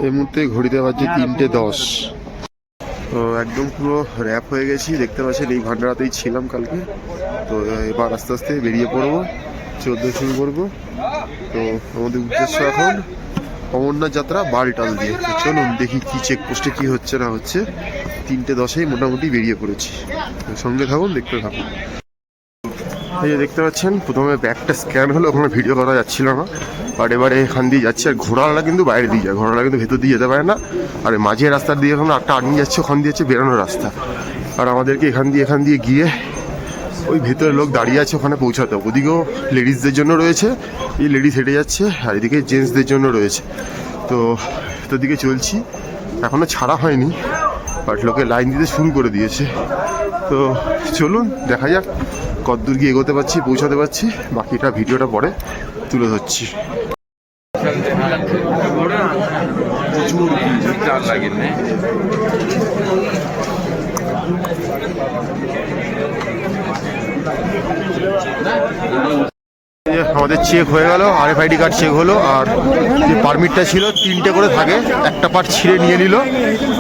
এই মুহূর্তে ঘড়িতে বাজছে 3:10। তো একদম পুরো র্যাপ হয়ে গেছি, দেখতে পাচ্ছেন এই ভান্ডারাতেই ছিলাম কালকে। তো এবার আস্তে আস্তে বেরিয়ে পড়বো, 14 শুরু করবো। তো আমাদের উদ্দেশ্য এখন অমরনাথ যাত্রা বালটাল দিয়ে। তো চলুন দেখি কি চেকপোস্টে কি হচ্ছে না হচ্ছে। 3:10 মোটামুটি বেরিয়ে পড়েছি, সঙ্গে থাকুন, দেখতে থাকুন। এই যে দেখতে পাচ্ছেন প্রথমে ব্যাগটা স্ক্যান হলো, ওখানে ভিডিও করা যাচ্ছিল না, বাট এবারে এখান দিয়ে যাচ্ছে। আর ঘোড়াওয়ালা কিন্তু বাইরে দিয়ে যায়, ঘোড়াওয়ালা কিন্তু ভেতর দিয়ে যেতে পারে না। আর মাঝের রাস্তা দিয়ে এখন একটা আর্মি যাচ্ছে, ওখান দিয়ে হচ্ছে বেরোনোর রাস্তা। আর আমাদেরকে এখান দিয়ে গিয়ে ওই ভেতরে লোক দাঁড়িয়ে আছে, ওখানে পৌঁছাতে হবে। ওদিকেও লেডিসদের জন্য রয়েছে, এই লেডিস হেঁটে যাচ্ছে, আর এদিকে জেন্টসদের জন্য রয়েছে। তো ভেতর দিকে চলছি, এখনও ছাড়া হয়নি, বাট লোকে লাইন দিতে শুরু করে দিয়েছে। তো চলুন দেখা যাক কতদূর গিয়ে এগোতে পারছি, পৌঁছাতে পারছি। বাকিটা ভিডিওটা পরে তুলে ধরছি। আমাদের চেক হয়ে গেল, RFID কার্ড চেক হলো। আর যে পারমিটটা ছিল 3টে করে থাকে, একটা পার্ট ছিঁড়ে নিয়ে নিল।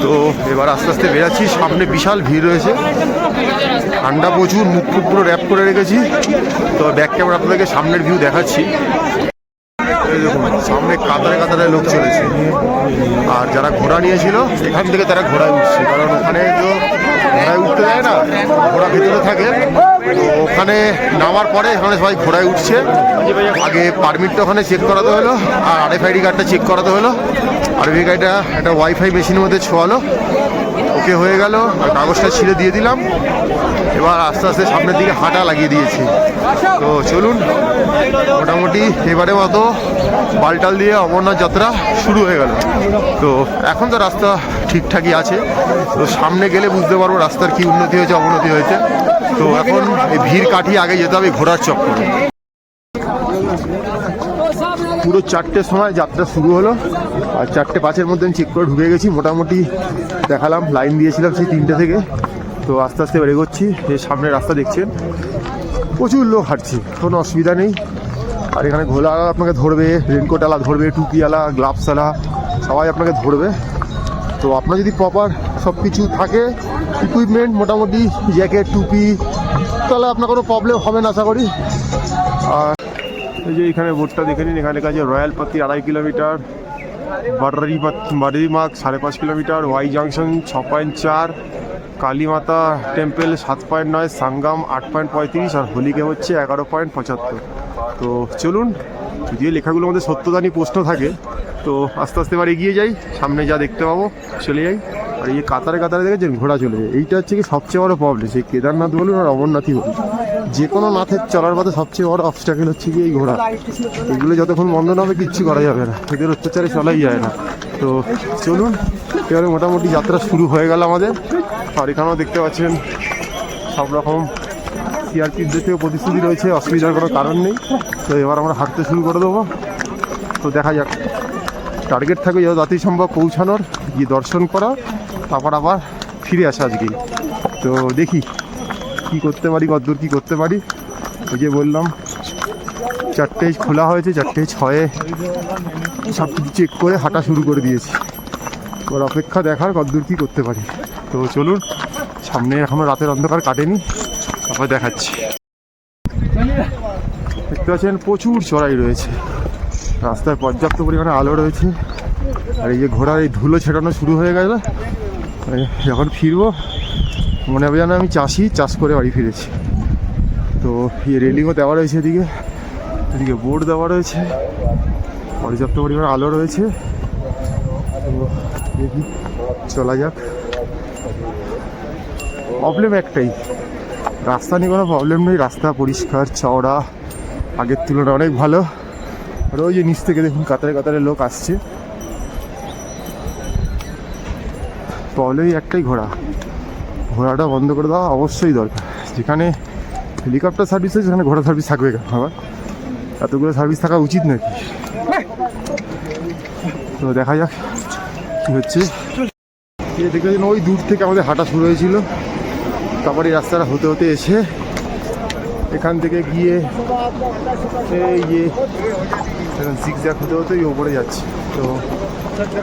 তো এবার আস্তে আস্তে বেরাচ্ছি, সামনে বিশাল ভিড় রয়েছে, ঠান্ডা প্রচুর, মুখ পুরো র্যাপ করে রেখেছি। তো ব্যাক ক্যামেরা আপনাদেরকে সামনের ভিউ দেখাচ্ছি। দেখুন সামনে কাতারে কাতারে লোক চলেছে। আর যারা ঘোড়া নিয়েছিল এখান থেকে তারা ঘোড়ায় উঠছে, কারণ ওখানে তো ঘোড়ায় উঠতে দেয় না, ঘোড়া ভেতরে থাকে। তো ওখানে নামার পরে এখানে সবাই ঘোড়ায় উঠছে। আগে পারমিটটা ওখানে চেক করাতে হলো, আর RFID কার্ডটা চেক করাতে হলো। RFID কার্ডটা একটা ওয়াইফাই মেশিনের মধ্যে ছোঁয়ালো, ওকে হয়ে গেল। আর কাগজটা ছিঁড়ে দিয়ে দিলাম। এবার আস্তে আস্তে সামনের দিকে হাঁটা লাগিয়ে দিয়েছি। তো চলুন, মোটামুটি এবারে মতো বালটাল দিয়ে অমরনাথ যাত্রা শুরু হয়ে গেল। তো এখন তো রাস্তা ঠিকঠাকই আছে, তো সামনে গেলে বুঝতে পারবো রাস্তার কি উন্নতি হয়েছে অবনতি হয়েছে। তো এখন এই ভিড় কাটিয়ে আগে যেতে হবে ঘোড়ার চক্করে। পুরো 4টের সময় যাত্রা শুরু হলো, আর 4:05 মধ্যে আমি চেক করে ঢুকে গেছি। মোটামুটি দেখালাম, লাইন দিয়েছিলাম সেই 3টে থেকে। তো আস্তে আস্তে এবার এগোচ্ছি। এই সামনে রাস্তা দেখছেন, প্রচুর লোক হাঁটছে, কোনো অসুবিধা নেই। আর এখানে ঘোড়াওয়ালা আপনাকে ধরবে, রেনকোটওয়ালা ধরবে, টুপিওয়ালা, গ্লাভসওয়ালা সবাই আপনাকে ধরবে। তো আপনার যদি প্রপার সব কিছু থাকে, ইকুইপমেন্ট মোটামুটি জ্যাকেট, টুপি, তাহলে আপনার কোনো প্রবলেম হবে না আশা করি। আর এই যে এখানে বোর্ডটা দেখে নিন, এখানে কাছে রয়্যাল পাতি 2.5 কিলোমিটার, বাররিমাগ 5.5 kilometre, Y junction 6.4, Kalimata temple 7.9, Sangam 8.35, আর হোলিকে হচ্ছে 11.75। তো চলুন, যদিও লেখাগুলোর মধ্যে সত্যদানী প্রশ্ন থাকে, তো আস্তে আস্তে এবার এগিয়ে যাই, সামনে যা দেখতে পাবো চলে যাই। আর এই কাতারে কাতারে দেখেছেন ঘোড়া চলে যায়, এইটা হচ্ছে কি সবচেয়ে বড় প্রবলেম। সেই কেদারনাথ বলুন আর অমরনাথই বলুন, যে কোনো নাথের চলার পথে সবচেয়ে বড় অবস্ট্যাকেল হচ্ছে কি এই ঘোড়া। এগুলো যতক্ষণ বন্ধ না হবে কিচ্ছু করা যাবে না, এদের অত্যাচারে চলাই যায় না। তো চলুন, এবারে মোটামুটি যাত্রা শুরু হয়ে গেল আমাদের। আর এখানেও দেখতে পাচ্ছেন সব রকম সিআরপিএফদের থেকে প্রতিশ্রুতি রয়েছে, অসুবিধার কোনো কারণ নেই। তো এবার আমরা হাঁটতে শুরু করে দেবো। তো দেখা যাক, টার্গেট থাকবে যত তাড়াতাড়ি সম্ভব পৌঁছানোর, গিয়ে দর্শন করা, তারপর আবার ফিরে আসা আজকেই। তো দেখি কি করতে পারি, কতদূর কী করতে পারি। ওই যে বললাম 4টে খোলা হয়েছে, 4:06 সব কিছু চেক করে হাঁটা শুরু করে দিয়েছি। ওর অপেক্ষা দেখার কতদূর কী করতে পারি। তো চলুন, সামনে এখনও রাতের অন্ধকার কাটেনি, তারপর দেখাচ্ছি। দেখতে পাচ্ছেন প্রচুর চড়াই রয়েছে, রাস্তায় পর্যাপ্ত পরিমাণে আলো রয়েছে। আর এই যে ঘোড়ার এই ধুলো ছেটানো শুরু হয়ে গেল, যখন ফিরবো মনে হবে যেন আমি চাষ করে বাড়ি ফিরেছি। তো এই রেলিংও দেওয়া রয়েছে, এদিকে বোর্ড দেওয়া রয়েছে, পর্যাপ্ত পরিমাণে আলো রয়েছে। তো দেখি চলা যাক। প্রবলেম একটাই, রাস্তা নিয়ে কোনো প্রবলেম নেই, রাস্তা পরিষ্কার চওড়া, আগের তুলনায় অনেক ভালো। আর ওই যে নিচ থেকে দেখুন কাতারে কাতারে লোক আসছে। প্রবলেমই একটাই, ঘোড়াটা বন্ধ করে দেওয়া অবশ্যই দরকার। যেখানে হেলিকপ্টার সার্ভিস আছে সেখানে ঘোড়া সার্ভিস থাকবে কেন? আবার এতগুলো সার্ভিস থাকা উচিত নাকি? তো দেখা যাক কী হচ্ছে। দেখেছেন ওই দূর থেকে আমাদের হাঁটা শুরু হয়েছিল, তারপরে এই রাস্তাটা হতে হতে এসে এখান থেকে গিয়ে এই যে জিগজ্যাগ হতে হতেই ওপরে যাচ্ছি। তো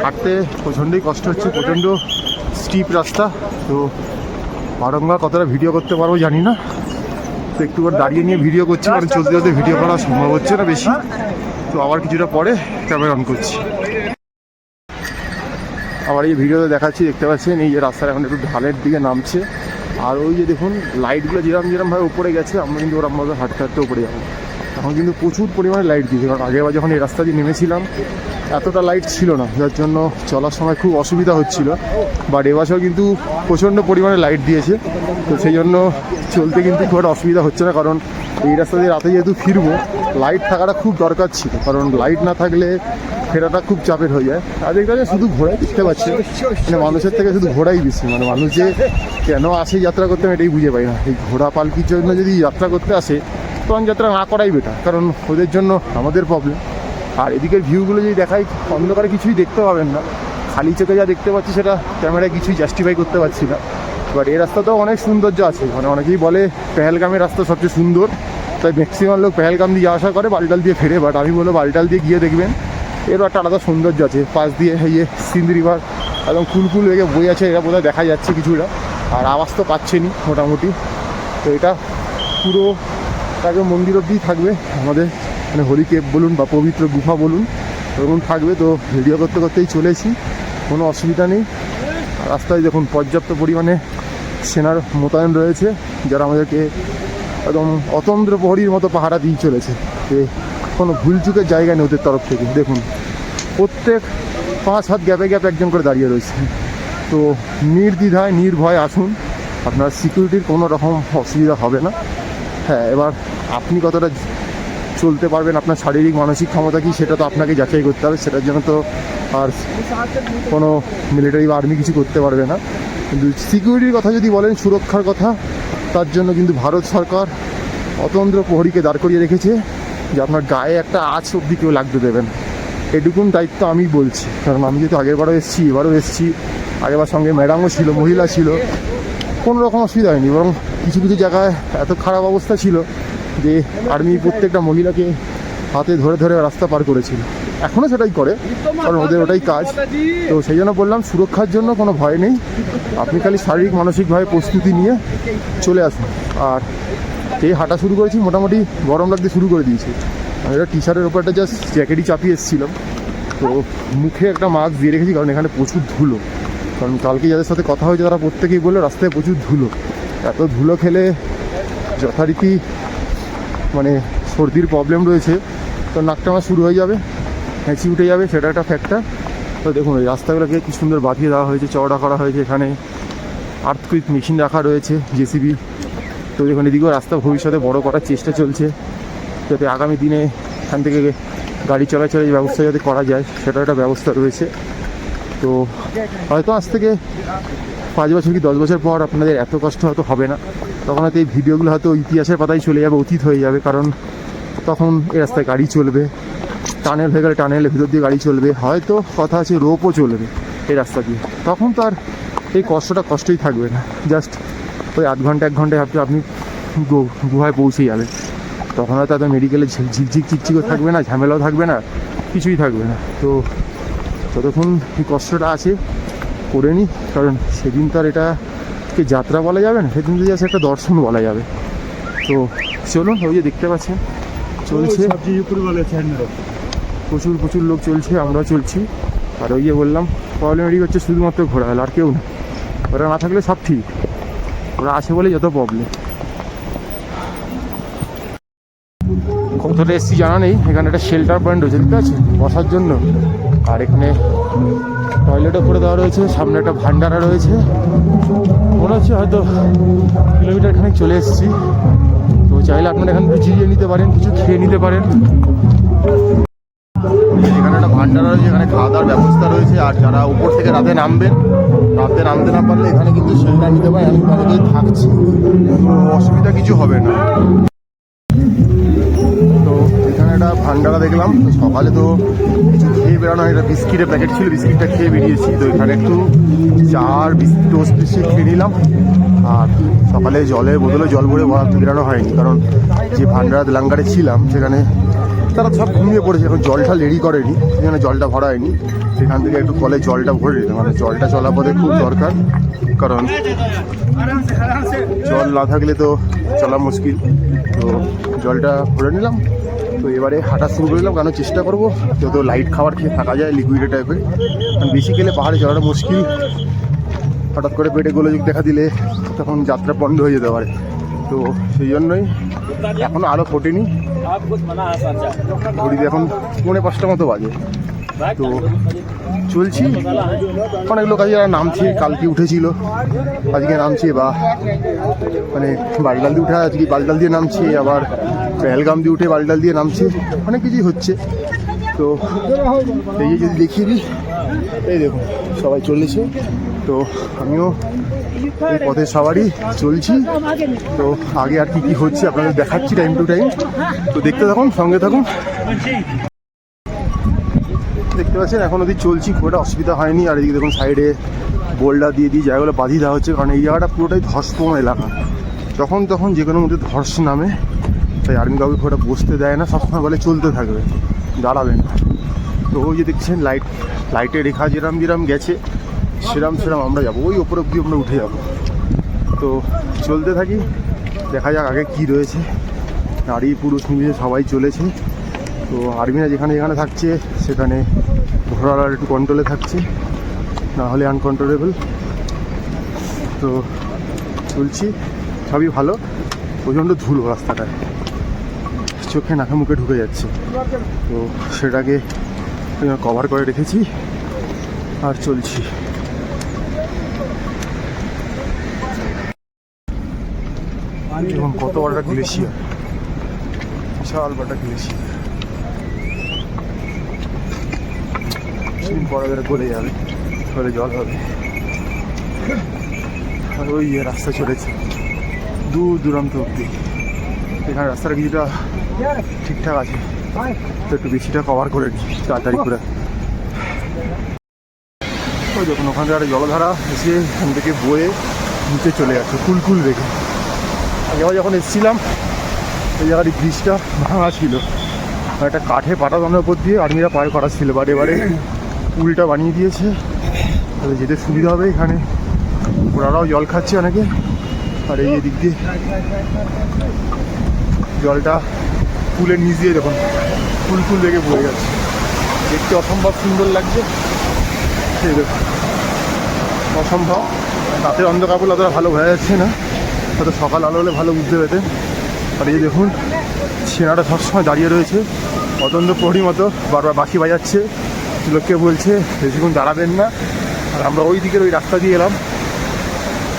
হাঁটতে প্রচণ্ডই কষ্ট হচ্ছে, প্রচণ্ড স্টিপ রাস্তা। তো বারংবার কতটা ভিডিও করতে পারবো জানি না, তো একটু দাঁড়িয়ে নিয়ে ভিডিও করছি, কারণ চলতে চলতে ভিডিও করা সম্ভব হচ্ছে না বেশি। তো আবার কিছুটা পরে ক্যামেরা অন করছি। আবার এই ভিডিওতে দেখাচ্ছি, দেখতে পাচ্ছেন এই যে রাস্তাটা এখন একটু ঢালের দিকে নামছে। আর ওই যে দেখুন লাইটগুলো যেরকমভাবে উপরে গেছে, আমরা কিন্তু ওরকমভাবে হাঁটতে হাঁটতে উপরে যাবো। এখন কিন্তু প্রচুর পরিমাণে লাইট দিয়েছে, কারণ আগেরবার যখন এই রাস্তা দিয়ে নেমেছিলাম এতটা লাইট ছিল না, যার জন্য চলার সময় খুব অসুবিধা হচ্ছিল। বাট এবছর কিন্তু প্রচণ্ড পরিমাণে লাইট দিয়েছে, তো সেই জন্য চলতে কিন্তু খুব একটা অসুবিধা হচ্ছে না। কারণ এই রাস্তা দিয়ে রাতে যেহেতু ফিরবো, লাইট থাকাটা খুব দরকার ছিল, কারণ লাইট না থাকলে ফেরাটা খুব চাপের হয়ে যায়। আর দেখতে শুধু ঘোড়াই দেখতে পাচ্ছে, মানে মানুষের থেকে শুধু ঘোড়াই বেশি। মানে মানুষ যে কেন আসে যাত্রা করতে আমি এটাই বুঝে পাই না। এই ঘোড়া পালকির জন্য যদি যাত্রা করতে আসে, তখন যাত্রা না করাই বেটার, কারণ ওদের জন্য আমাদের প্রবলেম। আর এদিকের ভিউগুলো যদি দেখাই, অন্ধকারে কিছুই দেখতে পাবেন না, খালি চোখে যা দেখতে পাচ্ছি সেটা ক্যামেরায় কিছুই জাস্টিফাই করতে পারছি না। বাট এই রাস্তাতেও অনেক সৌন্দর্য আছে, মানে অনেকেই বলে পেহেলগামের রাস্তা সবচেয়ে সুন্দর, তাই ম্যাক্সিমাম লোক পেহেলগাম দিয়ে যাওয়া আসা করে, বালটাল দিয়ে ফেরে। বাট আমি বলবো বালটাল দিয়ে গিয়ে দেখবেন এরও একটা আলাদা সৌন্দর্য আছে। পাশ দিয়ে ইয়ে সিন্ধ রিভার একদম কুলকুল হয়ে বই আছে, এটা বোধহয় দেখা যাচ্ছে কিছুটা, আর আওয়াজ তো পাচ্ছেনি মোটামুটি। তো এটা পুরো তাকে মন্দির অবধি থাকবে আমাদের, মানে হোলি কেপ বলুন বা পবিত্র গুফা বলুন, এরকম থাকবে। তো ভিডিও করতে করতেই চলেছি, কোনো অসুবিধা নেই। রাস্তায় দেখুন পর্যাপ্ত পরিমাণে সেনার মোতায়েন রয়েছে, যারা আমাদেরকে একদম অতন্দ্র প্রহরীর মতো পাহারা দিয়ে চলেছে। কোনো ভুলচুকের জায়গা নেই ওদের তরফ থেকে। দেখুন প্রত্যেক 5 হাত গ্যাপে গ্যাপে একজন করে দাঁড়িয়ে রয়েছে। তো নির্দ্বিধায় নির্ভয় আসুন, আপনার সিকিউরিটির কোনো রকম অসুবিধা হবে না। হ্যাঁ, এবার আপনি কতটা চলতে পারবেন, আপনার শারীরিক মানসিক ক্ষমতা কি, সেটা তো আপনাকে যাচাই করতে হবে। সেটার জন্য তো আর কোনো মিলিটারি বা আর্মি কিছু করতে পারবে না। কিন্তু সিকিউরিটির কথা যদি বলেন, সুরক্ষার কথা, তার জন্য কিন্তু ভারত সরকার অতন্দ্র প্রহরীকে দাঁড় করিয়ে রেখেছে, যে আপনার গায়ে একটা আঁচ অবধি কেউ লাগতে দেবেন। এটুকুন দায়িত্ব আমি বলছি, কারণ আমি যেহেতু আগেরবারও এসেছি, এবারও এসেছি। আগেরবার সঙ্গে ম্যাডামও ছিল, মহিলা ছিল, কোনো রকম অসুবিধা হয়নি। বরং কিছু কিছু জায়গায় এত খারাপ অবস্থা ছিল যে আর্মি প্রত্যেকটা মহিলাকে হাতে ধরে ধরে রাস্তা পার করেছিল। এখনও সেটাই করে, কারণ ওদের ওটাই কাজ। তো সেই জন্য বললাম, সুরক্ষার জন্য কোনো ভয় নেই, আপনি খালি শারীরিক মানসিকভাবে প্রস্তুতি নিয়ে চলে আসুন। আর এই হাঁটা শুরু করেছি, মোটামুটি গরম লাগতে শুরু করে দিয়েছি। আমি একটা টি শার্টের ওপর একটা জাস্ট জ্যাকেটই চাপিয়ে এসেছিলাম। তো মুখে একটা মাস্ক দিয়ে রেখেছি, কারণ এখানে প্রচুর ধুলো। কারণ কালকে যাদের সাথে কথা হয়েছে তারা প্রত্যেকেই বললো রাস্তায় প্রচুর ধুলো। এত ধুলো খেলে যথারীতি মানে সর্দির প্রবলেম রয়েছে, তো নাকটা আমার শুরু হয়ে যাবে, হেঁচি উঠে যাবে, সেটা একটা ফ্যাক্টর। তো দেখুন এই রাস্তাগুলোকে কি সুন্দর বাঁধিয়ে দেওয়া হয়েছে, চওড়া করা হয়েছে। এখানে আর্থকুইক মেশিন রাখা রয়েছে, জেসিবি। তো দেখুন এদিকেও রাস্তা ভবিষ্যতে বড় করার চেষ্টা চলছে, যাতে আগামী দিনে এখান থেকে গাড়ি চলাচলের ব্যবস্থা যাতে করা যায়, সেটা একটা ব্যবস্থা রয়েছে। তো হয়তো আজ থেকে 5 বছর কি 10 বছর পর আপনাদের এত কষ্ট হয়তো হবে না, তখন হয়তো এই ভিডিওগুলো হয়তো ইতিহাসের পাতায় চলে যাবে, অতীত হয়ে যাবে। কারণ তখন এই রাস্তায় গাড়ি চলবে, টানেল হয়ে গেলে টানেলের ভিতর দিয়ে গাড়ি চলবে, হয়তো কথা আছে রোপও চলবে এই রাস্তা দিয়ে। তখন তো আর এই কষ্টই থাকবে না, জাস্ট ওই 8 ঘন্টা 1 ঘন্টায় আপনি গুহায় পৌঁছে যাবেন। তখন হয়তো এত মেডিকেলে ঝিকঝিক চিকচিকও থাকবে না, ঝামেলাও থাকবে না, কিছুই থাকবে না। তো ততক্ষণ এই কষ্টটা আছে করে নিই, কারণ সেদিন তো আর এটাকে যাত্রা বলা যাবে না, সেদিন তো জাস্ট একটা দর্শন বলা যাবে। তো চলুন, ওই যে দেখতে পাচ্ছেন চলছে, প্রচুর লোক চলছে, আমরা চলছি। আর ওই যে বললাম প্রবলেম এদিকে হচ্ছে শুধুমাত্র ঘোরা হলো, আর কেউ না। ওরা না থাকলে সব ঠিক, ওরা আছে বলে যত প্রবলেম। কতটা এসছি জানা নেই, এখানে একটা শেল্টার পয়েন্ট রয়েছে, ঠিক আছে, বসার জন্য। আর এখানে টয়লেটও করে দেওয়া রয়েছে, সামনে একটা ভান্ডারা রয়েছে। মনে হচ্ছে হয়তো কিলোমিটার খানিক চলে এসেছি। তো চাইলে আপনারা এখান থেকে জিরিয়ে নিতে পারেন, কিছু খেয়ে নিতে পারেন। এখানে একটা ভান্ডারা রয়েছে, এখানে খাওয়া দাওয়ার ব্যবস্থা রয়েছে। আর যারা উপর থেকে রাতে নামতে না পারলে এখানে কিন্তু শেল্টার নিতে পারে, আমি অনেকেই থাকছি, অসুবিধা কিছু হবে না। তো এখানে একটা ভান্ডারা দেখলাম। তো সকালে তো কিছু খেয়ে বেরোনো হয়, একটা বিস্কিটের প্যাকেট ছিল, বিস্কিটটা খেয়ে বেরিয়েছি। তো এখানে একটু চা আর টোস্ট বিস্কিট খেয়ে নিলাম। আর সকালে জলের বোতলে জল ভরে বেরোনো হয়নি, কারণ যে ভান্ডারা তেলাঙ্গারে ছিলাম সেখানে তারা সব ঘুমিয়ে পড়েছে, এখন জলটা রেডি করেনি, সেখানে জলটা ভরা হয়নি। সেখান থেকে একটু কলে জলটা ভরে নিলাম, মানে জলটা চলা পথে খুব দরকার, কারণ জল না থাকলে তো চলা মুশকিল। তো জলটা ভরে নিলাম। তো এবারে হাঁটা শুরু করে দিলাম, কারণ চেষ্টা করবো যত লাইট খাবার খেয়ে থাকা যায়, লিকুইড টাইপের, কারণ বেশি খেলে পাহাড়ে চলাটা মুশকিল। হঠাৎ করে পেটে গোলযোগ দেখা দিলে তখন যাত্রা বন্ধ হয়ে যেতে পারে। তো সেই জন্যই এখনও আলো ফোটেনি, ঘড়িতে এখন 4:45 মতো বাজে। তো চলছি। অনেক লোক আছে যারা নামছে, কালকে উঠেছিল, আজকে নামছে, বা মানে বালডাল দিয়ে উঠে আজকে বালডাল দিয়ে নামছে, আবার পেহেলগাম দিয়ে উঠে বালডাল দিয়ে নামছে, অনেক কিছুই হচ্ছে। তো এই যে যদি দেখিয়ে দিই, এই দেখুন সবাই চলেছে। তো আমিও এই পথে সবারই চলছি। তো আগে আর কি হচ্ছে আপনাদের দেখাচ্ছি টাইম টু টাইম। তো দেখতে থাকুন, সঙ্গে থাকুন। দেখতে পাচ্ছেন এখন অবধি চলছি, খুব একটা অসুবিধা হয়নি। আর এদিকে দেখুন সাইডে বোল্ডার দিয়ে জায়গাগুলো বাঁধিয়ে দেওয়া হচ্ছে, কারণ এই জায়গাটা পুরোটাই ধর্ষণ এলাকা। যখন তখন যে কোনো মধ্যে ধর্ষ নামে, তাই আর্মি কাউকে খুব একটা বসতে দেয় না, সবসময় বলে চলতে থাকবে, দাঁড়াবে না। তো ওই যে দেখছেন লাইটের রেখা যেরাম যেরাম গেছে, সেরাম আমরা যাবো, ওই ওপর অব্দি আমরা উঠে যাবো। তো চলতে থাকি, দেখা যাক আগে কি রয়েছে। নারী পুরুষ মিলিয়ে সবাই চলেছে। তো আর্মিরা যেখানে থাকছে সেখানে ঘোড়ার একটু কন্ট্রোলে থাকছে, না হলে আনকন্ট্রোলেবল। তো চলছি, সবই ভালো। প্রচণ্ড ধুলো রাস্তাটায়, চোখে নাকে মুখে ঢুকে যাচ্ছে। তো সেটাকে কভার করে রেখেছি আর চলছি। এবং কত বড় একটা গ্লেশিয়ার, বিশাল বড় একটা গ্লেশিয়ার, বড় করে গলে যাবে, গলে জল হবে। আর ওই রাস্তা চলেছে দূর দূরান্ত অব্দি। এখানে রাস্তাটা কিছুটা ঠিকঠাক আছে, তো একটু বেশিটা কভার করে নিই তাড়াতাড়ি করে। ওই দেখুন ওখান থেকে একটা জলধারা এসে ওখান থেকে বয়ে নিচে চলে যাচ্ছে কুলকুল রেখে। আগেবার যখন এসেছিলাম এই জায়গার ব্রিজটা ভাঙা ছিল, একটা কাঠে পাটাতনের উপর দিয়ে আর্মিরা পার করা ছিল, বাট এবারে পুলটা বানিয়ে দিয়েছে, তাহলে যেতে সুবিধা হবে। এখানে ওরাও জল খাচ্ছে অনেকে। আর এই দিক দিয়ে জলটা পুলের নিচ দিয়ে দেখুন কুলকুল রেখে বয়ে যাচ্ছে, দেখতে অসম্ভব সুন্দর লাগছে। সেই দেখুন অসম্ভব। রাতের অন্ধকার বলে অতটা ভালো বোঝা যাচ্ছে না, হয়তো সকাল আলো হলে ভালো বুঝতে পেতেন। আর এই দেখুন সেনাটা সবসময় দাঁড়িয়ে রয়েছে অত্যন্ত প্রহরী মতো, বারবার বাঁশি বাজাচ্ছে, লোককে বলছে বেশিক্ষণ দাঁড়াবেন না। আর আমরা ওই দিকের ওই রাস্তা দিয়ে এলাম,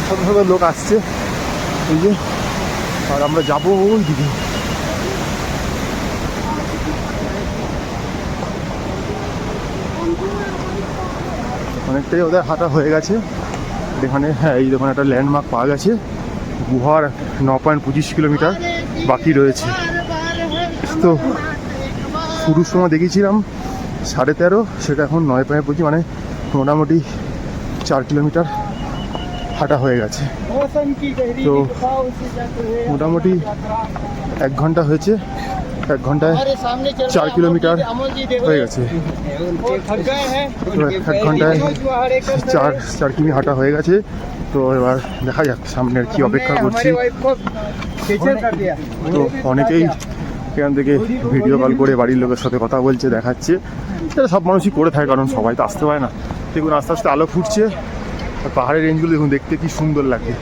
শত শত লোক আসছে এই যে, আর আমরা যাবো ওই দিকে। অনেকটাই ওদের হাঁটা হয়ে গেছে এখানে। হ্যাঁ এই দেখুন একটা ল্যান্ডমার্ক পাওয়া গেছে, গুহার 9.25 কিলোমিটার বাকি রয়েছে। তো শুরুর সময় দেখেছিলাম 13.5, সেটা এখন 9.25, মানে মোটামুটি 4 কিলোমিটার হাঁটা হয়ে গেছে। তো মোটামুটি 1 ঘন্টা হয়েছে, 1 ঘন্টায় 4 কিলোমিটার হয়ে গেছে। 1 ঘন্টায় 4 কিমি হাঁটা হয়ে গেছে। তো এবার দেখা যাক সামনের কি অপেক্ষা করছি। তো অনেকেই এখান থেকে ভিডিও কল করে বাড়ির লোকের সাথে কথা বলছে, দেখাচ্ছে। এটা সব মানুষই করে থাকে, কারণ সবাই তো আসতে পারে না। দেখুন আস্তে আস্তে আলো ফুটছে, আর পাহাড়ের রেঞ্জগুলো দেখুন দেখতে কি সুন্দর লাগে।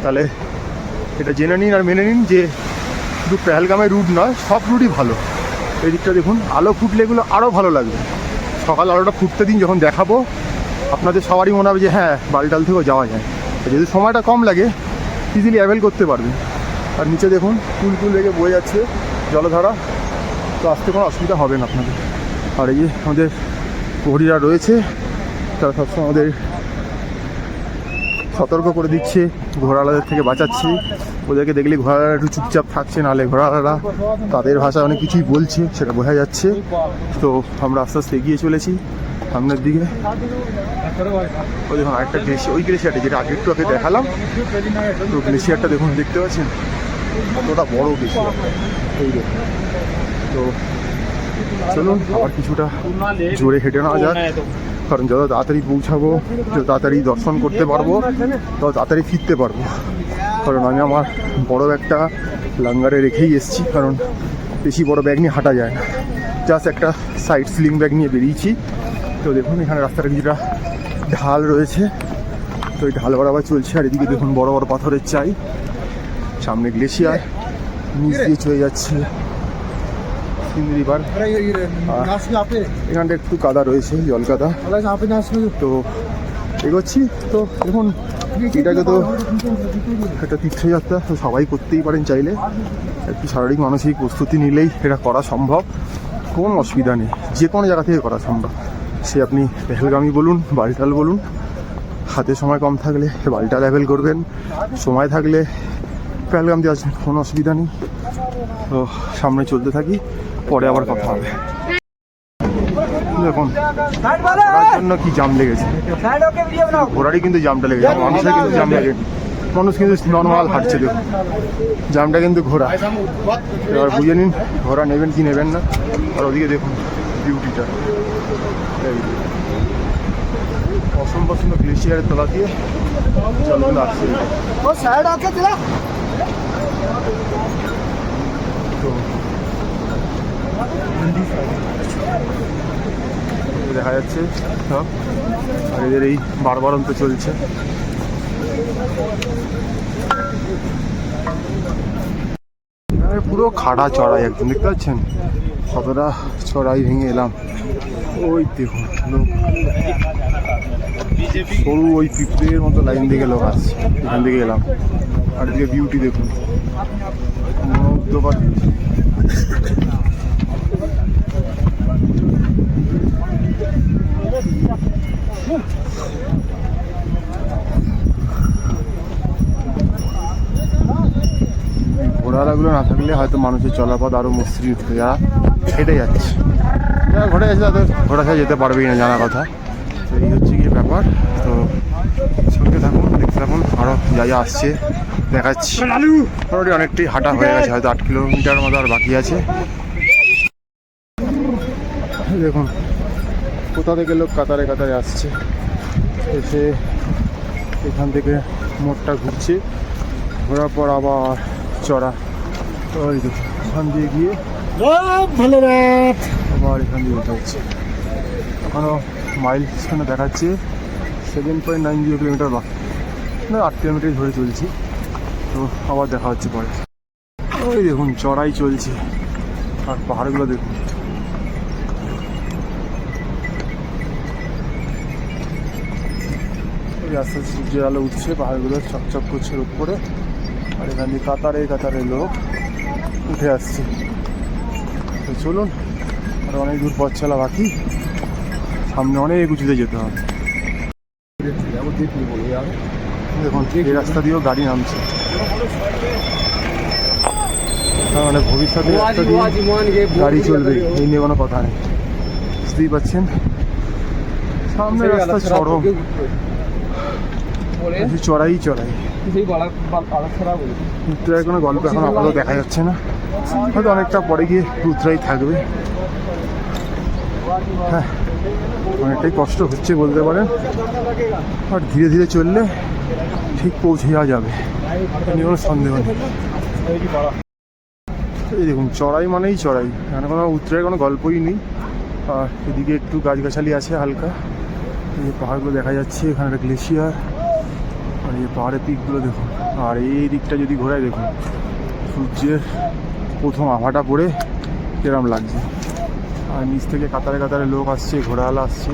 তাহলে এটা জেনে নিন আর মেনে নিন যে শুধু পেহেলগামের রুট নয়, সব রুটই ভালো। এই দিকটা দেখুন আলো ফুটলে এগুলো আরও ভালো লাগবে। সকাল আলোটা ফুটতে দিন, যখন দেখাবো আপনাদের সবারই মনে হবে যে হ্যাঁ বালটাল থেকেও যাওয়া যায়। যদি সময়টা কম লাগে ইজিলি অ্যাভেল করতে পারবেন। আর নিচে দেখুন কুলকুল রেখে বয়ে যাচ্ছে জলধারা, তো আসতে কোনো অসুবিধা হবে না আপনাদের। আর এই যে আমাদের প্রহরীরা রয়েছে, তারা সবসময় আমাদের সতর্ক করে দিচ্ছে, ঘোড়াওয়ালাদের থেকে বাঁচাচ্ছে, ওদেরকে দেখলে ঘোড়ারা একটু চুপচাপ থাকছে, নাহলে ঘোড়ারা তাদের ভাষায় অনেক কিছুই বলছে, সেটা বোঝা যাচ্ছে। তো আমরা আস্তে আস্তে এগিয়ে চলেছি সামনের দিকে। ওই দেখুন আরেকটা গ্লেশিয়ার, ওই গ্লেশিয়ারটা যেটা আগে একটু আগে দেখালাম, তো গ্লেশিয়ারটা দেখুন, দেখতে পাচ্ছেন কতটা বড় গ্লেশিয়ার, এই দেখুন। তো চলুন আবার কিছুটা জোরে হেঁটে নেওয়া যাক, কারণ যত তাড়াতাড়ি পৌঁছাবো, যত তাড়াতাড়ি দর্শন করতে পারবো, তত তাড়াতাড়ি ফিরতে পারবো। কারণ আমি আমার বড় ব্যাগটা লাঙ্গারে রেখেই এসেছি, কারণ বেশি বড় ব্যাগ নিয়ে হাঁটা যায় না। জাস্ট একটা সাইড স্লিং ব্যাগ নিয়ে বেরিয়েছি। তো দেখুন এখানে রাস্তাটা কিছুটা ঢাল রয়েছে, তো এই ঢাল বরাবর চলছে। আর এদিকে দেখুন বড় বড় পাথরের চাই, সামনে গ্লেশিয়ার, নিচ দিয়ে চলে যাচ্ছে রিভার। এখানটা একটু কাদা রয়েছে, জল কাদা। তো এগোচ্ছি। তো দেখুন এটাকে তো একটা তীর্থযাত্রা, তো সবাই করতেই পারেন চাইলে, একটু শারীরিক মানসিক প্রস্তুতি নিলেই এটা করা সম্ভব, কোনো অসুবিধা নেই, যে কোনো জায়গা থেকে করা সম্ভব। সে আপনি পেহেলগামী বলুন, বালটাল বলুন, হাতে সময় কম থাকলে বালটাল অ্যাভেল করবেন, সময় থাকলে পেহেলগাম দিয়ে আসবেন, কোনো অসুবিধা নেই। তো সামনে চলতে থাকি, পরে আবার কথা হবে। দেখুন ঘোড়ার জন্য কি জাম লেগেছে, ঘোড়ারই কিন্তু জামটা লেগেছে, মানুষের কিন্তু জাম লাগে, মানুষ কিন্তু নর্মাল হাঁটছে। দেখুন জামটা কিন্তু ঘোড়া। এবার বুঝে নিন ঘোড়া নেবেন কি নেবেন না। আর ওদিকে দেখুন বিউটিটা, অসম্ভব সুন্দর গ্লেশিয়ারের তলা দিয়ে জলগুলো আসছে। তো দেখা যাচ্ছে সব, আর এদের এই বারবারন্ত চলছে। পুরো খাড়া চড়াই একদম, দেখতে পাচ্ছেন কতটা চড়াই ভেঙে এলাম। ওই দেখুন লোক সরু ওই পিঁপড়ের মতো লাইন দিকে লোক আসছে, এখান থেকে এলাম। আর এদিকে বিউটি দেখুন, মনোমুগ্ধকর। ঘোড়াগুলো না থাকলে হয়তো মানুষের চলাপথ আরও মসৃণ উঠে, যারা হেঁটে যাচ্ছে, যারা ঘোড়া যাচ্ছে তাদের ঘোড়া ছাড়া যেতে পারবেই না, জানা কথা। তো এই হচ্ছে গিয়ে ব্যাপার। তো সঙ্গে থাকুন, দেখতে থাকুন, আরও যা যা আসছে দেখাচ্ছি। মোটামুটি অনেকটাই হাঁটা হয়ে গেছে, হয়তো 8 কিলোমিটার মতো আর বাকি আছে। দেখুন কোথা থেকে লোক কাতারে কাতারে আসছে, এসে এখান থেকে মোড়টা ঘুরছে, ঘোরার পর আবার চড়া। ওই দেখুন ওখান দিয়ে গিয়ে আবার এখান দিয়ে উঠে হচ্ছে। এখনও মাইল স্টেশনে দেখাচ্ছে 7.90 কিলোমিটার বাকি, না 8 কিলোমিটার ধরে চলছি। তো আবার দেখা হচ্ছে পরে। ওই দেখুন চড়াই চলছে, আর পাহাড়গুলো দেখুন। আস্তে আস্তে সূর্যের আলো উঠছে, পাহাড়গুলো চকচক করছে উপরে, আর এখান দিয়ে কাতারে কাতারে লোক উঠে আসছে। তো চলুন, আর অনেক দূর পথ চলা বাকি, সামনে অনেক উঁচুতে যেতে হবে। দেখুন এই রাস্তা দিয়েও গাড়ি নামছে, মানে ভবিষ্যতে রাস্তা দিয়ে গাড়ি চলবে, এই নিয়ে কোনো কথা নেই। বুঝতেই পারছেন সামনে রাস্তা চরম, চড়াই চড়াই। উত্তরায় কোনো গল্প এখন আপাতত দেখা যাচ্ছে না, হয়তো অনেকটা পরে গিয়ে উত্তরাই থাকবে। হ্যাঁ অনেকটাই কষ্ট হচ্ছে বলতে পারেন, আর ধীরে ধীরে চললে ঠিক পৌঁছে যাওয়া যাবে, কোনো সন্দেহ নেই। এই দেখুন চড়াই মানেই চড়াই, এখানে কোনো উত্তরায় কোনো গল্পই নেই। আর এদিকে একটু গাছগাছালি আছে হালকা, এই পাহাড়গুলো দেখা যাচ্ছে, এখানে একটা গ্লেশিয়ার, আর এই পাহাড়ের পিকগুলো দেখুন। আর এই দিকটা যদি ঘোরায় দেখুন সূর্যের প্রথম আভাটা পড়ে কিরম লাগছে। আর নিচ থেকে কাতারে কাতারে লোক আসছে, ঘোড়াওয়ালা আসছে,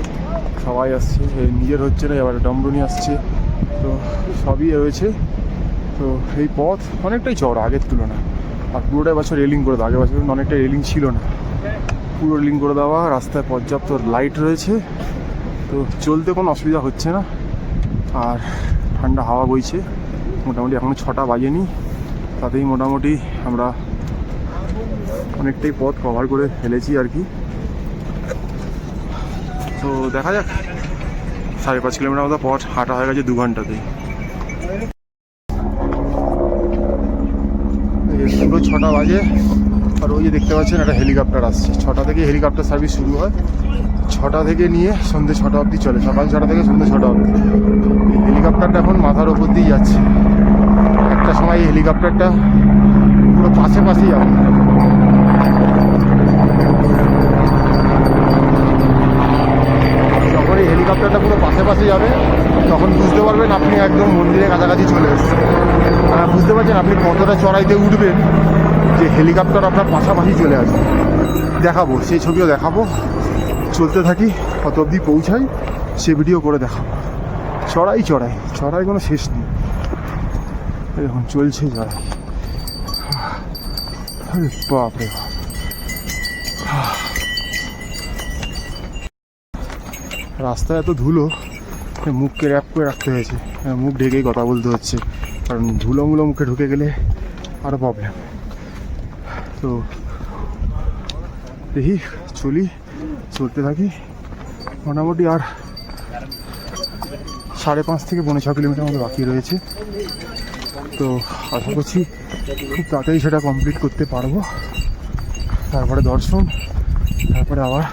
সবাই আসছে, নিজের হচ্ছে না, এবার ডমরুনি আসছে, তো সবই রয়েছে। তো এই পথ অনেকটাই চড়া আগের তুলনায়, আর পুরোটাই বছর রেলিং করে দেওয়া, আগের বছর কিন্তু অনেকটা রেলিং ছিল না, পুরো রেলিং করে দেওয়া, রাস্তায় পর্যাপ্ত লাইট রয়েছে, তো চলতে কোনো অসুবিধা হচ্ছে না। আর ঠান্ডা হাওয়া বইছে, মোটামুটি এখনও 6টা বাজেনি, তাতেই মোটামুটি আমরা অনেকটাই পথ কভার করে ফেলেছি আর কি। তো দেখা যাক, 5.5 কিলোমিটার মতো পথ হাঁটা হয়ে গেছে 2 ঘন্টাতেই। পুরো 6টা বাজে, আর ওই যে দেখতে পাচ্ছেন একটা হেলিকপ্টার আসছে। 6টা থেকে হেলিকপ্টার সার্ভিস শুরু হয়, 6টা থেকে নিয়ে সন্ধ্যে 6টা অবধি চলে, সকাল 6টা থেকে সন্ধ্যে 6টা অবধি। এই হেলিকপ্টারটা এখন মাথার ওপর দিয়ে যাচ্ছে। একটা সময় এই হেলিকপ্টারটা পুরো পাশে যাবে। যখন এই হেলিকপ্টারটা পুরো পাশে যাবে তখন বুঝতে পারবেন আপনি একদম মন্দিরের কাছাকাছি চলে এসেছেন। বুঝতে পারছেন আপনি কতটা চড়াইতে উঠবেন যে হেলিকপ্টার আপনার পাশাপাশি চলে আসবে। দেখাবো, সেই ছবিও দেখাবো। চলতে থাকি, কত অবধি পৌঁছাই সে ভিডিও করে দেখাবো। চড়াই কোনো শেষ নেই। এখন চলছে চড়াই, বাপরে বাপ। রাস্তায় এত ধুলো, মুখকে র্যাপ করে রাখতে হয়েছে, মুখ ঢেকেই কথা বলতে হচ্ছে, কারণ ধুলোগুলো মুখে ঢুকে গেলে আরও প্রবলেম। তো দেখি চলতে থাকি। মোটামুটি আর 5.5 থেকে 6 কিলোমিটার মতো বাকি রয়েছে। তো আশা করছি খুব তাড়াতাড়ি সেটা কমপ্লিট করতে পারবো। তারপরে দর্শন, তারপরে আবার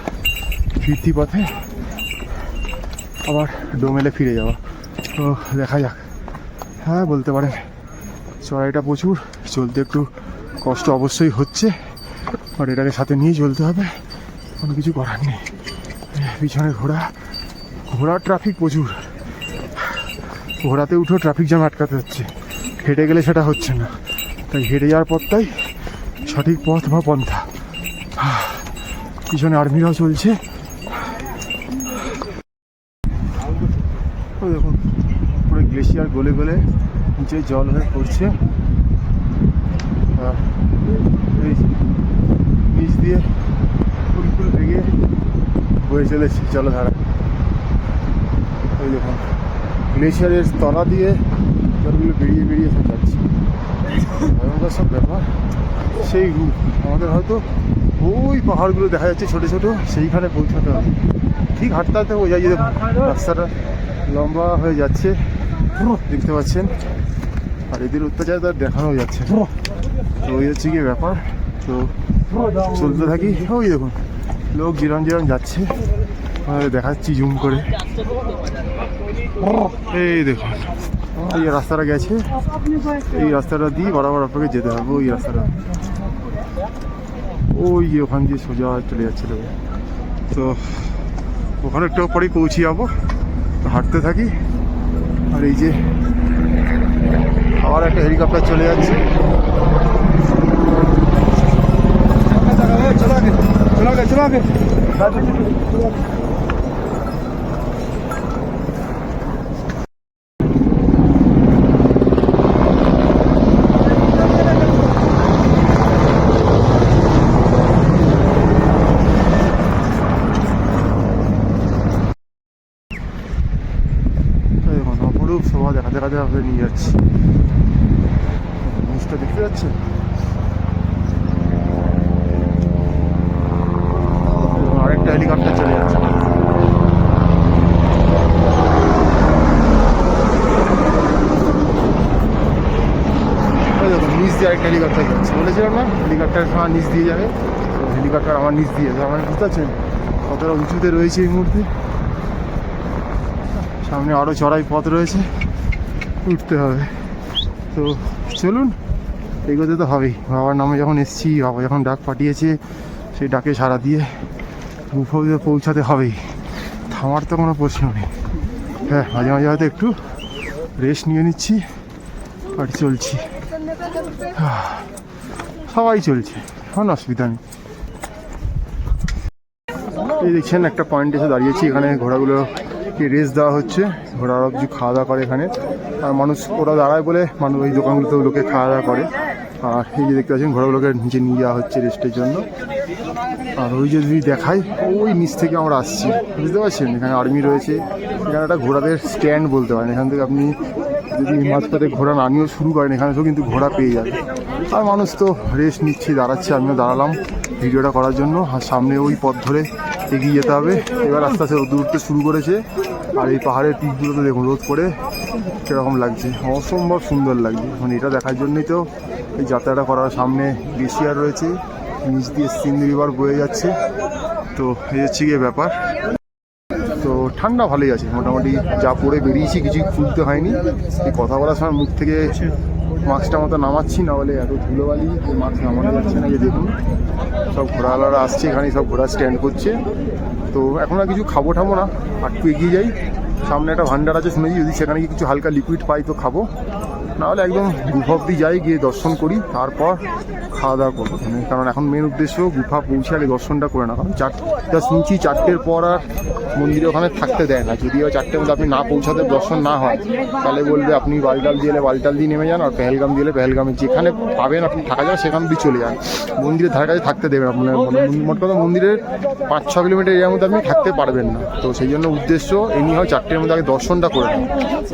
ফিরতি পথে আবার ডোমেলে ফিরে যাওয়া। তো দেখা যাক। হ্যাঁ, বলতে পারেন চড়াইটা প্রচুর, চলতে একটু কষ্ট অবশ্যই হচ্ছে, বাট এটাকে সাথে নিয়ে চলতে হবে, কোনো কিছু করার নেই। পিছনে ঘোড়ার ট্রাফিক প্রচুর, ঘোড়াতে উঠেও ট্রাফিক জ্যাম আটকাতে হচ্ছে। হেঁটে গেলে সেটা হচ্ছে না, তাই হেঁটে যাওয়ার পথটাই সঠিক পথ বা পন্থা। পিছনে আর্মিরাও চলছে। দেখুন পুরো গ্লেশিয়ার গলে গলে নিচে জল হয়ে পড়ছে। এই নিচ দিয়ে ফুল ভেঙে বয়ে চলেছে জলধারা। ওই দেখুন গ্লেশিয়ারের তলা দিয়ে জলগুলো বেরিয়ে সব যাচ্ছে। ভয়ঙ্কর সব ব্যাপার, সেই রূপ। আমাদের হয়তো ওই পাহাড়গুলো দেখা যাচ্ছে ছোটো ছোটো, সেইখানে পৌঁছাতে হবে। ঠিক হাঁটতে হাঁটতে বোঝা যায়, দেখুন রাস্তাটা লম্বা হয়ে যাচ্ছে, দেখতে পাচ্ছেন। আর এদের অত্যাচার তার দেখানো যাচ্ছে। তো ওই হচ্ছে গিয়ে ব্যাপার। তো চলতে থাকি। ওই দেখুন লোক যেরম যাচ্ছে, দেখাচ্ছি জুম করে। এই দেখুন এই রাস্তাটা গেছে, এই রাস্তাটা দিয়ে বরাবর আপনাকে যেতে হবে। ওই রাস্তাটা ওই যে ওখান দিয়ে সোজা চলে যাচ্ছে। তো ওখানে একটু পরেই পৌঁছে যাবো। হাঁটতে থাকি। আর এই যে আবার একটা হেলিকপ্টার চলে যাচ্ছে। অপরূপ শোভা দেখাতে আপনাকে নিয়ে যাচ্ছি। জিনিসটা দেখতে যাচ্ছেন, আরেকটা হেলিকপ্টার চলে যাচ্ছে। দেখুন নিচ দিয়ে আরেকটা হেলিকপ্টার যাচ্ছে। বলেছিলাম না হেলিকপ্টার আমার নিচ দিয়ে যাবে, তো হেলিকপ্টার আমার নিচ দিয়ে যাবে। আমার বুঝতে পারছেন কতটা উঁচুতে রয়েছে এই মুহূর্তে। সামনে আরও চড়াই পথ রয়েছে, উঠতে হবে। তো চলুন, এগোতে তো হবেই। বাবার নামে যখন এসছি, বাবা যখন ডাক পাঠিয়েছে, সেই ডাকে সাড়া দিয়ে গুফে পৌঁছাতে হবেই। থামার তো কোনো প্রশ্ন নেই। হ্যাঁ, মাঝে মাঝে হয়তো একটু রেস্ট নিয়ে নিচ্ছি, আর চলছি। সবাই চলছে, কোনো অসুবিধা নেই। এই দেখছেন একটা পয়েন্ট এসে দাঁড়িয়েছি, এখানে ঘোড়াগুলোকে রেস্ট দেওয়া হচ্ছে। ঘোড়ারা কিছু খাওয়া দাওয়া করে এখানে, আর মানুষ ওরা দাঁড়ায় বলে মানুষ ওই দোকানগুলোতেও লোকে খাওয়া দাওয়া করে। আর এই যে দেখতে পাচ্ছেন ঘোড়াগুলোকে নিচে নিয়ে যাওয়া হচ্ছে রেস্টের জন্য। আর ওই যে যদি দেখাই, ওই নিচ থেকে আমরা আসছি, বুঝতে পারছেন এখানে আর্মি রয়েছে। এখানে একটা ঘোড়াদের স্ট্যান্ড বলতে পারেন, এখান থেকে আপনি যদি মাঝপথে ঘোড়া না নিয়েও শুরু করেন এখানে তো কিন্তু ঘোড়া পেয়ে যাবে। আর মানুষ তো রেস্ট নিচ্ছে, দাঁড়াচ্ছে, আমিও দাঁড়ালাম ভিডিওটা করার জন্য। আর সামনে ওই পথ ধরে এগিয়ে যেতে হবে। এবার আস্তে আস্তে রোদ উঠতে শুরু করেছে। আর এই পাহাড়ের পিকগুলোতে দেখুন রোদ পড়ে কীরকম লাগছে, অসম্ভব সুন্দর লাগছে। মানে এটা দেখার জন্যই তো এই যাত্রাটা করার। সামনে গ্লেশিয়ার রয়েছে, নিচ দিয়ে সিন্ধু রিভার বয়ে যাচ্ছে। তো এই হচ্ছে গিয়ে ব্যাপার। তো ঠান্ডা ভালোই আছে মোটামুটি, যা পরে বেরিয়েছি কিছুই খুলতে হয়নি। এই কথা বলার সময় মুখ থেকে মাস্কটা মতো নামাচ্ছি, না হলে এত ধুলোবালি মাস্ক নামানো যাচ্ছে না। যে দেখুন সব ঘোড়াওয়ালারা আসছে এখানে, সব ঘোড়া স্ট্যান্ড করছে। তো এখন আর কিছু খাবো ঠাবো না, একটু এগিয়ে যাই। সামনে একটা ভান্ডার আছে শুনেছি, যদি সেখানে গিয়ে কিছু হালকা লিকুইড পাই তো খাবো, নাহলে একদম গুফা অব্দি যাই, গিয়ে দর্শন করি, তারপর খাওয়া দাওয়া করবো। কারণ এখন মেন উদ্দেশ্য গুফা পৌঁছে আগে দর্শনটা করে না। কারণ যা শুনছি 4টের পর আর মন্দিরে ওখানে থাকতে দেয় না। যদি 4টের মধ্যে আপনি না পৌঁছাতে দর্শন না হয়, তাহলে বলবে আপনি বালটাল দিয়ে বালটাল দিয়ে নেমে যান, আর পেহেলগাম দিলে পেহেলগামে যেখানে পাবেন আপনি থাকা যান সেখান দিয়ে চলে যান। মন্দিরের ধারে কাছে থাকতে দেবেন আপনার, মোট কথা মন্দিরের 5-6 কিলোমিটার এরিয়ার মধ্যে আপনি থাকতে পারবেন না। তো সেই জন্য উদ্দেশ্য এমনি হয় 4টের মধ্যে আগে দর্শনটা করে নেন।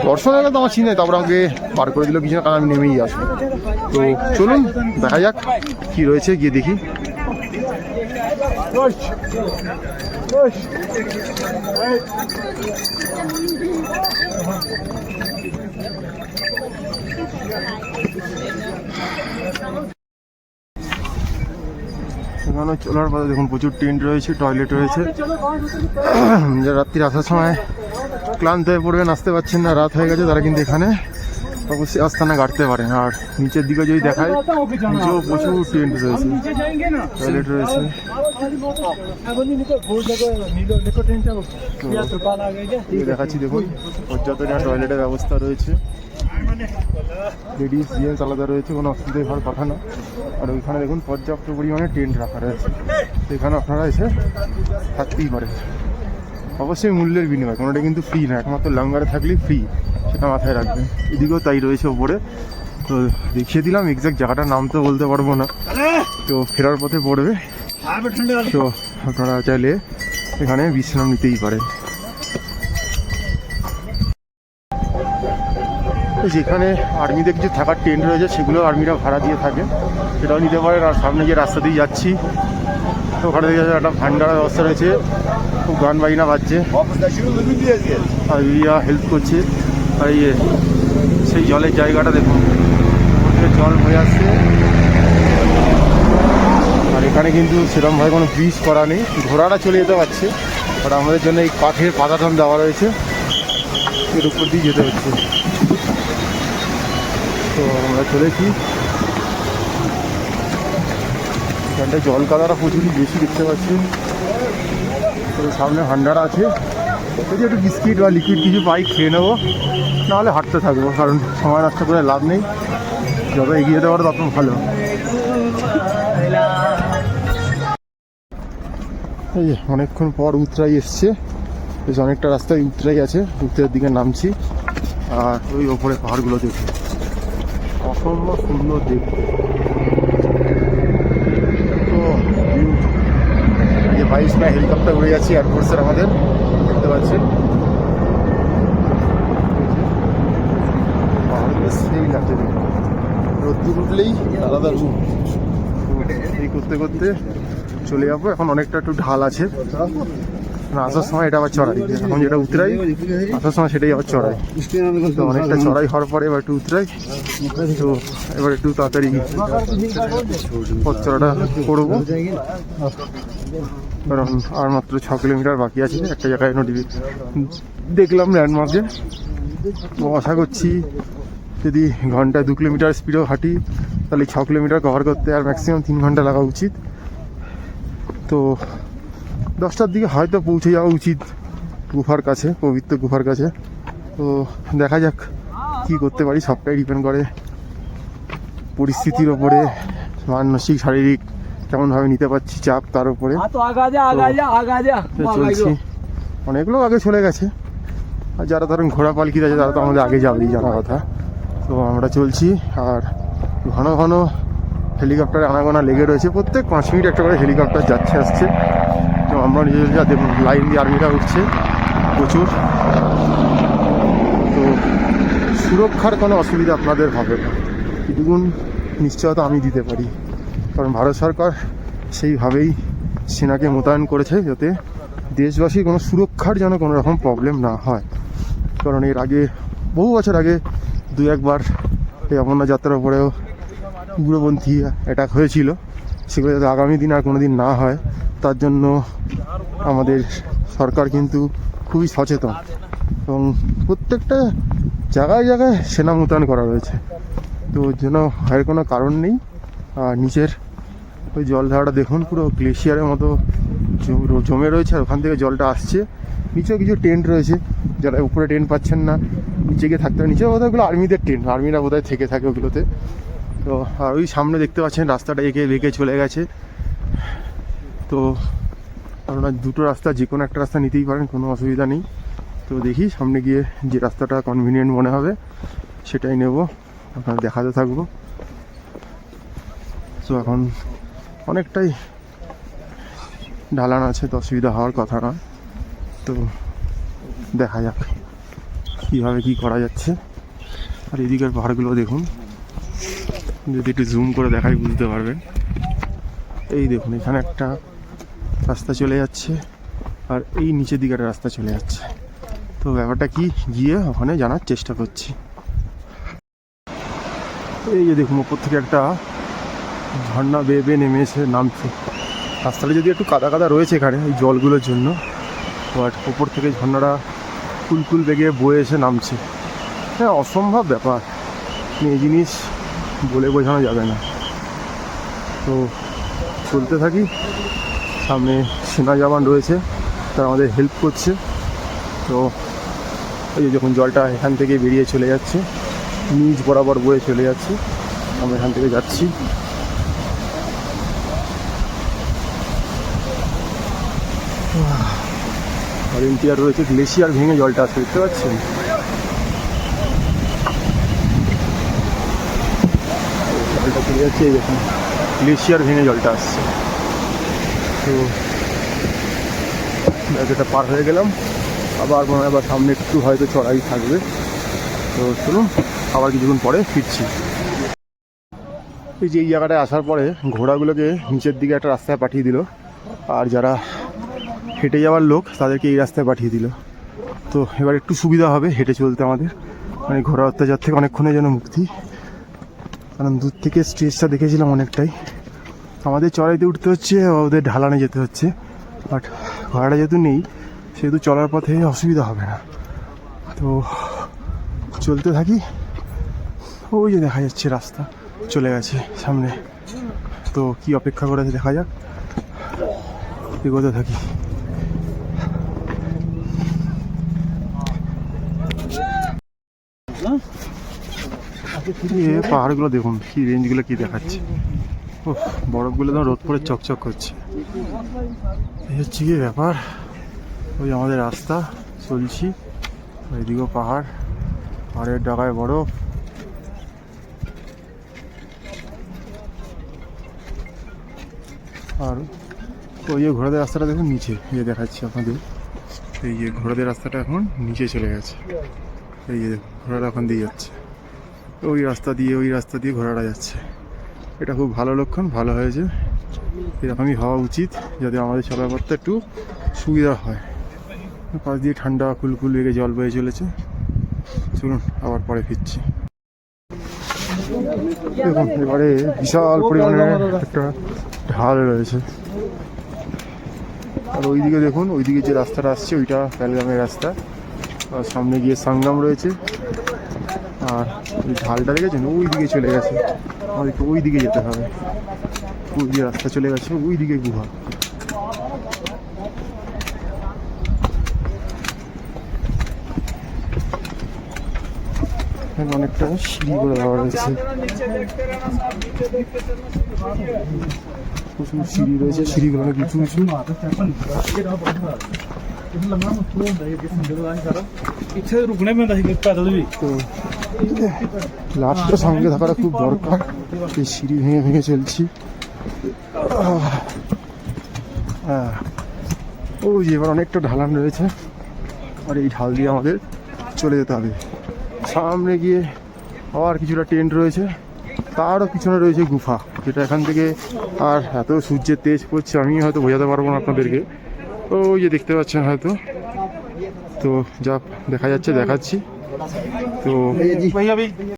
দর্শন হলে তো আমার চিনে, তারপর আমাকে পার করে দিল কিছু না, কারণ আমি নেমেই আসবো। তো চলুন দেখা যাক কি রয়েছে, গিয়ে দেখি। এখানে চলার পথে দেখুন প্রচুর টেন্ট রয়েছে, টয়লেট রয়েছে। যারা রাত্রির আসার সময় ক্লান্ত হয়ে পড়বেন, আসতে পারছেন না, রাত হয়ে গেছে, তারা কিন্তু এখানে অবশ্যই আস্তানা গাড়তে পারেন। আর নিচের দিকে যদি দেখায়, নিচেও প্রচুর টেন্ট রয়েছে, টয়লেট রয়েছে। দেখাচ্ছি দেখুন, পর্যাপ্ত টয়লেটের ব্যবস্থা রয়েছে, লেডিস জেন্টস আলাদা রয়েছে, কোনো অসুবিধা হওয়ার কথা না। আর ওইখানে দেখুন পর্যাপ্ত পরিমাণে টেন্ট রাখা রয়েছে, এখানে আপনারা এসে থাকতেই পারেন। অবশ্যই মূল্যের বিনিময়, কোনোটা কিন্তু ফ্রি না, একমাত্র লাঙ্গারে থাকলেই ফ্রি, সেটা মাথায় রাখবেন। এদিকেও তাই রয়েছে ওপরে। তো দেখিয়ে দিলাম, এক্স্যাক্ট জায়গাটার নাম তো বলতে পারবো না, তো ফেরার পথে পড়বে। তো আপনারা চাইলে এখানে বিশ্রাম নিতেই পারেন। যেখানে আর্মিদের কিছু থাকার টেন্ট রয়েছে, সেগুলো আর্মিরা ভাড়া দিয়ে থাকে, সেটাও নিতে পারেন। আর সামনে যে রাস্তা দিয়ে যাচ্ছি, তো ওখানে দেখে একটা ভান্ডারের ব্যবস্থা রয়েছে, খুব গান বাজনা বাজছে, আর ইয়া হেল্প করছে। আর ইয়ে সেই জলের জায়গাটা দেখুন, জল হয়ে আসছে। আর এখানে কিন্তু সেরকমভাবে কোনো ব্রিজ করা নেই, ঘোড়াটা চলে যেতে পারছে, আর আমাদের জন্য এই কাঠের পাতাটান দেওয়া রয়েছে, এর উপর দিয়ে যেতে হচ্ছে। তো আমরা চলেছি, এখানটায় জল কাদাটা প্রচুরই বেশি দেখতে পাচ্ছি। তো সামনে ভান্ডার আছে, যদি একটু বিস্কিট বা লিকুইড কিছু পাই খেয়ে নেবো, নাহলে হাঁটতে থাকবো, কারণ সময় নষ্ট করে লাভ নেই, যত এগিয়ে যেতে পারো তত ভালো। এই যে অনেকক্ষণ পর উতরাই এসছে, বেশ অনেকটা রাস্তায় উতরাই আছে, উত্তরের দিকে নামছি। আর ওই ওপরে পাহাড়গুলো দেখি, অসম্ভব সুন্দর দেখতে। তো এই 22 হেলিকপ্টার উড়ে যাচ্ছে এয়ারফোর্সের, আমাদের দেখতে পাচ্ছেন। পাহাড়গুলো সেই লাগছে, রোদ্দুর উঠলেই আলাদা রূপ। এই করতে করতে চলে যাবো। এখন অনেকটা একটু ঢাল আছে, আসার সময় এটা আবার চড়াই, এখন যেটা উতরাই আসার সময় সেটাই আবার চড়াই। তো অনেকটা চড়াই হওয়ার পরে এবার একটু উতরাই। তো এবার একটু তাড়াতাড়ি পথ চড়াটা করবো, কারণ আর মাত্র 6 কিলোমিটার বাকি আছে। একটা জায়গায় দেখলাম ল্যান্ডমার্কে, তো আশা করছি যদি ঘন্টায় 2 কিলোমিটার স্পিডেও হাঁটি, তাহলে 6 কিলোমিটার কভার করতে আর ম্যাক্সিমাম 3 ঘন্টা লাগা উচিত। তো 10টার দিকে হয়তো পৌঁছে যাওয়া উচিত গুফার কাছে, পবিত্র গুফার কাছে। তো দেখা যাক কি করতে পারি, সবটাই ডিপেন্ড করে পরিস্থিতির ওপরে, মানসিক শারীরিক কেমনভাবে নিতে পারছি চাপ, তার উপরে চলছি। অনেক লোক আগে চলে গেছে, আর যারা ধরুন ঘোড়া পালকিতে আছে তারা তো আমাদের আগে যাবেই, জানা কথা। তো আমরা চলছি, আর ঘন ঘন হেলিকপ্টারে আনাগোনা লেগে রয়েছে, প্রত্যেক 5 মিনিট একটা করে হেলিকপ্টার যাচ্ছে আসছে। তো আমরা নিজেদের যা দেখুন, লাইন দিয়ে আর্মিরা উঠছে প্রচুর। তো সুরক্ষার কোনো অসুবিধা আপনাদের হবে না, এটুকুন নিশ্চয়তা আমি দিতে পারি। কারণ ভারত সরকার সেইভাবেই সেনাকে মোতায়েন করেছে যাতে দেশবাসীর কোনো সুরক্ষার যেন কোনো রকম প্রবলেম না হয়। কারণ এর আগে বহু বছর আগে দু একবার এই অমরনাথ যাত্রার উপরেও উগ্রপন্থী অ্যাটাক হয়েছিল, সেগুলো যাতে আগামী দিন আর কোনো দিন না হয় তার জন্য আমাদের সরকার কিন্তু খুবই সচেতন এবং প্রত্যেকটা জায়গায় জায়গায় সেনা মোতায়েন করা রয়েছে। তো ওর জন্য ভয়ের কোনো কারণ নেই। আর নিচের ওই জলধারাটা দেখুন, পুরো গ্লেশিয়ারের মতো জমে রয়েছে, আর ওখান থেকে জলটা আসছে। নিচেও কিছু টেন্ট রয়েছে, যারা উপরে টেন্ট পাচ্ছেন না নিচে গিয়ে থাকতে হবে। নিচে বোধহয় ওগুলো আর্মিদের টেন্ট, আর্মিরা বোধহয় থেকে থাকে ওগুলোতে। তো আর ওই সামনে দেখতে পাচ্ছেন রাস্তাটা এঁকে বেঁকে চলে গেছে। তো আপনারা দুটো রাস্তা যে কোনো একটা রাস্তা নিতেই পারেন, কোনো অসুবিধা নেই। তো দেখি সামনে গিয়ে যে রাস্তাটা কনভিনিয়েন্ট মনে হবে সেটাই নেব, আপনারা দেখাতে থাকবো। তো এখন অনেকটাই ঢালান আছে, তো অসুবিধা হওয়ার কথা নয়। তো দেখা যাক কীভাবে কী করা যাচ্ছে। আর এদিকের পাহাড়গুলো দেখুন, যদি একটু জুম করে দেখাই বুঝতে পারবেন। এই দেখুন এখানে একটা রাস্তা চলে যাচ্ছে, আর এই নিচের দিকে একটা রাস্তা চলে যাচ্ছে। তো ব্যাপারটা কি গিয়ে ওখানে জানার চেষ্টা করছি। এই যে দেখুন ওপর থেকে একটা ঝর্ণা বেয়ে বেয়ে নেমে এসে নামছে। রাস্তাটা যদি একটু কাদা কাদা রয়েছে এখানে এই জলগুলোর জন্য, বাট ওপর থেকে ঝর্ণাটা কুলকুল বেগে বয়ে এসে নামছে। হ্যাঁ, অসম্ভব ব্যাপার, এই জিনিস বলে বোঝানো যাবে না। তো চলতে থাকি, সামনে সেনা জওয়ান রয়েছে, তারা আমাদের হেল্প করছে। তো এই যে যখন জলটা এখান থেকে বেরিয়ে চলে যাচ্ছে, নিচ বরাবর বয়ে চলে যাচ্ছে, আমরা এখান থেকে যাচ্ছি। আর ইন্টিয়ার রয়েছে, গ্লেশিয়ার ভেঙে জলটা আসছে, দেখতে পাচ্ছেন। জলটা চলে যাচ্ছে, এই দেখুন গ্লেশিয়ার ভেঙে জলটা আসছে। তো যেটা পার হয়ে গেলাম, আবার মনে হয় আবার সামনে একটু হয়তো চড়াই থাকবে। তো চলুন আবার কিছুক্ষণ পরে ফিরছি। এই যে এই জায়গাটায় আসার পরে ঘোড়াগুলোকে নিচের দিকে একটা রাস্তায় পাঠিয়ে দিল, আর যারা হেঁটে যাওয়ার লোক তাদেরকে এই রাস্তায় পাঠিয়ে দিল। তো এবার একটু সুবিধা হবে হেঁটে চলতে আমাদের, মানে ঘোড়া অত্যাচার থেকে অনেকক্ষণের জন্য মুক্তি। কারণ দূর থেকে স্টেজটা দেখেছিলাম অনেকটাই, আমাদের চড়াইতে উঠতে হচ্ছে, ওদের ঢালানে যেতে হচ্ছে। বাট ঘোড়াটা যেহেতু নেই সেহেতু চলার পথে অসুবিধা হবে না। তো চলতে থাকি। ওই যে দেখা যাচ্ছে রাস্তা চলে গেছে সামনে, তো কি অপেক্ষা করে আছে দেখা যাক, এগোতে থাকি। পাহাড়গুলো দেখুন কি রেঞ্জগুলো কি দেখাচ্ছে, বরফগুলো তো রোদ পরে চকচক করছে। এই হচ্ছে কি ব্যাপার। ওই আমাদের রাস্তা চলছি, এদিকেও পাহাড়, পাহাড়ের ডাগায় বরফ। আর ওই যে ঘোড়াদের রাস্তাটা দেখুন নিচে, এই দেখাচ্ছি আপনাদের। এই যে ঘোড়াদের রাস্তাটা এখন নিচে চলে গেছে, এই যে ঘোড়াটা এখন দিয়ে যাচ্ছে ওই রাস্তা দিয়ে ঘোড়াটা যাচ্ছে। এটা খুব ভালো লক্ষণ, ভালো হয়েছে, এরকমই হওয়া উচিত যাতে আমাদের চলাপথটা একটু সুবিধা হয়। পাশ দিয়ে ঠান্ডা কুলকুল বেগে জল বয়ে চলেছে। চলুন আবার পরে ফিরছি। দেখুন এবারে বিশাল পরিমাণে একটা ঢাল রয়েছে, আর ওইদিকে দেখুন, ওইদিকে যে রাস্তাটা আসছে ওইটা প্যালগামের রাস্তা, আর সামনে গিয়ে সাঙ্গাম রয়েছে। আর ওই ঢালটা দেখেছেন ওই দিকে চলে গেছে, আমাদেরকে ওই দিকে যেতে হবে। ওই দিকে রাস্তা চলে গেছে, ওই দিকে গুহা। অনেকটা সিঁড়ি করে দেওয়া রয়েছে, প্রচুর সিঁড়ি রয়েছে, সিঁড়িগুলো অনেক উঁচু উঁচু। লাঠটা সঙ্গে থাকাটা খুব দরকার, এই সিঁড়ি ভেঙে ভেঙে চলছি। ওই যে এবার অনেকটা ঢালান রয়েছে, আর এই ঢাল দিয়ে আমাদের চলে যেতে হবে সামনে গিয়ে আবার কিছুটা টেন্ট রয়েছে, তারও পিছনে রয়েছে গুফা, যেটা এখান থেকে আর এত সূর্যের তেজ পড়ছে আমি হয়তো বোঝাতে পারবো না আপনাদেরকে। ওই যে দেখতে পাচ্ছেন হয়তো, তো যা দেখা যাচ্ছে দেখাচ্ছি। তো